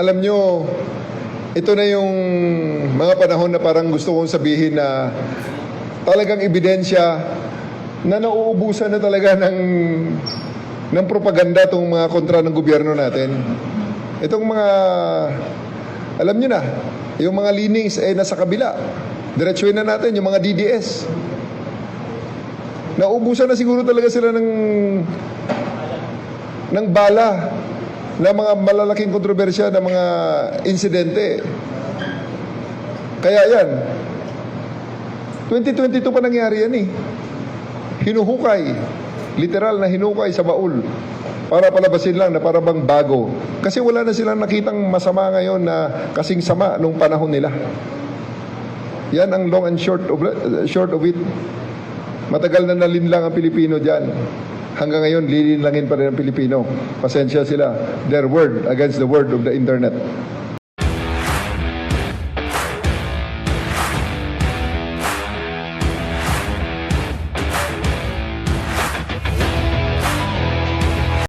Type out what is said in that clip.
alam nyo, ito na yung mga panahon na parang gusto kong sabihin na talagang ebidensya na nauubusan na talaga ng propaganda itong mga kontra ng gobyerno natin. Itong mga, alam nyo na, yung mga leanings ay nasa kabila. Diretsuhin na natin yung mga DDS. Nauubusan na siguro talaga sila ng bala na mga malalaking kontrobersya na mga insidente. Kaya yan, 2022 pa nangyari yan eh. Hinuhukay, literal na hinukay sa baul para palabasin lang na para bang bago. Kasi wala na silang nakitang masama ngayon na kasing sama nung panahon nila. Yan ang long and short of it. Matagal na nalinlang ang Pilipino dyan. Hanggang ngayon, lilinlangin pa rin ang Pilipino. Pasensya sila. Their word against the word of the internet.